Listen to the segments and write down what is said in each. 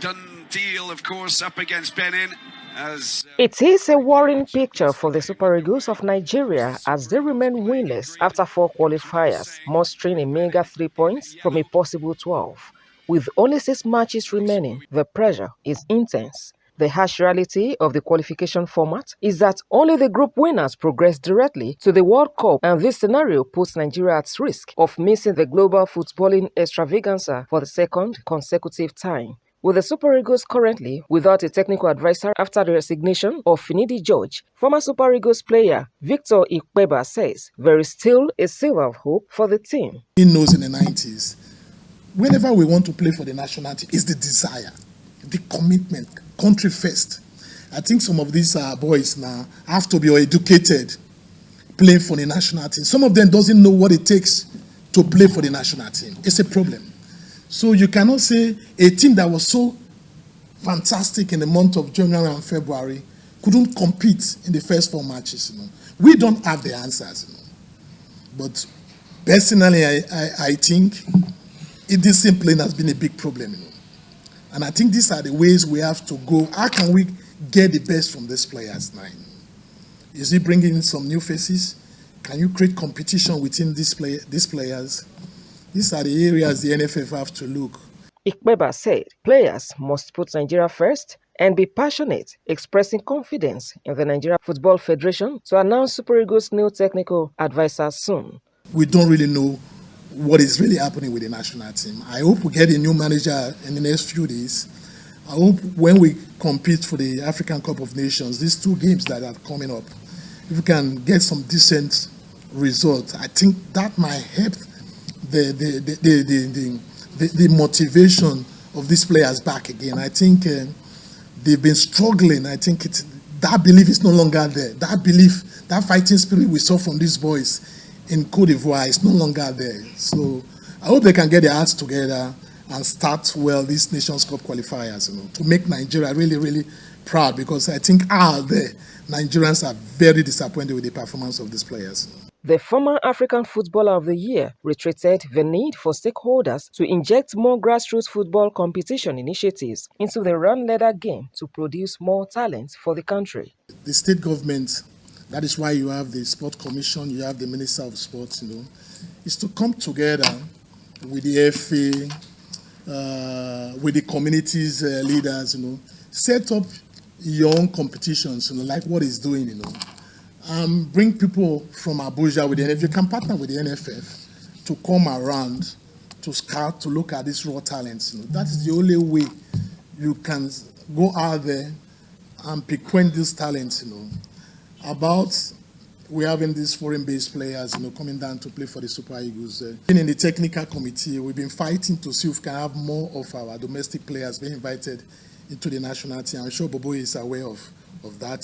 done deal, of course, up against Benin. It is a worrying picture for the Super Eagles of Nigeria as they remain winless after 4 qualifiers, mustering a meager 3 points from a possible 12. With only 6 matches remaining, the pressure is intense. The harsh reality of the qualification format is that only the group winners progress directly to the World Cup, and this scenario puts Nigeria at risk of missing the global footballing extravaganza for the second consecutive time. With the Super Eagles currently without a technical advisor after the resignation of Finidi George, former Super Eagles player Victor Ikpeba says there is still a silver of hope for the team. He knows in the 90s, whenever we want to play for the national team, it's the desire, the commitment, country first. I think some of these boys now have to be educated playing for the national team. Some of them doesn't know what it takes to play for the national team. It's a problem. So you cannot say a team that was so fantastic in the month of January and February couldn't compete in the first 4 matches. We don't have the answers. But personally, I think discipline has been a big problem. And I think these are the ways we have to go. How can we get the best from these players now? Is it bringing in some new faces? Can you create competition within these players? These are the areas the NFF have to look. Ikpeba said players must put Nigeria first and be passionate, expressing confidence in the Nigeria Football Federation to announce Super Eagles' new technical advisor soon. We don't really know what is really happening with the national team. I hope we get a new manager in the next few days. I hope when we compete for the African Cup of Nations, these 2 games that are coming up, if we can get some decent results, I think that might help the motivation of these players back again. I think they've been struggling. I think that belief is no longer there. That belief, that fighting spirit we saw from these boys in Cote d'Ivoire is no longer there. So I hope they can get their hearts together and start well these Nations Cup qualifiers, to make Nigeria really, really proud, because I think the Nigerians are very disappointed with the performance of these players. The former African Footballer of the Year reiterated the need for stakeholders to inject more grassroots football competition initiatives into the run-leader game to produce more talent for the country. The state government, that is why you have the Sport Commission, you have the Minister of Sports, is to come together with the FA, with the communities leaders, set up young competitions, like what it's doing, bring people from Abuja with the NFF. You can partner with the NFF to come around to scout, to look at these raw talents. That is the only way you can go out there and pinpoint these talents. We're having these foreign-based players, coming down to play for the Super Eagles. In the technical committee, we've been fighting to see if we can have more of our domestic players being invited into the national team. I'm sure Bobo is aware of that.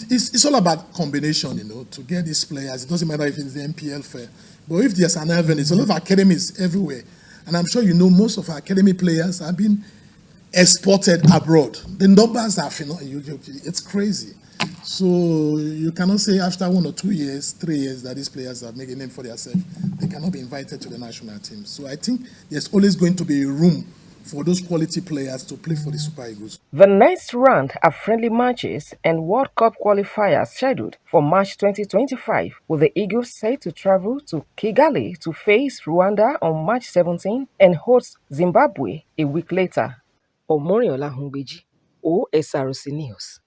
It's all about combination, to get these players. It doesn't matter if it's the MPL fair, but if there's an event, it's a lot of academies everywhere. And I'm sure most of our academy players have been exported abroad. The numbers are, it's crazy. So you cannot say after 1 or 2 years, 3 years that these players have made a name for themselves, they cannot be invited to the national team. So I think there's always going to be room for those quality players to play for the Super Eagles. The next round are friendly matches and World Cup qualifiers scheduled for March 2025, with the Eagles set to travel to Kigali to face Rwanda on March 17 and host Zimbabwe a week later. Omorinola, Hungbeji, OSRC News.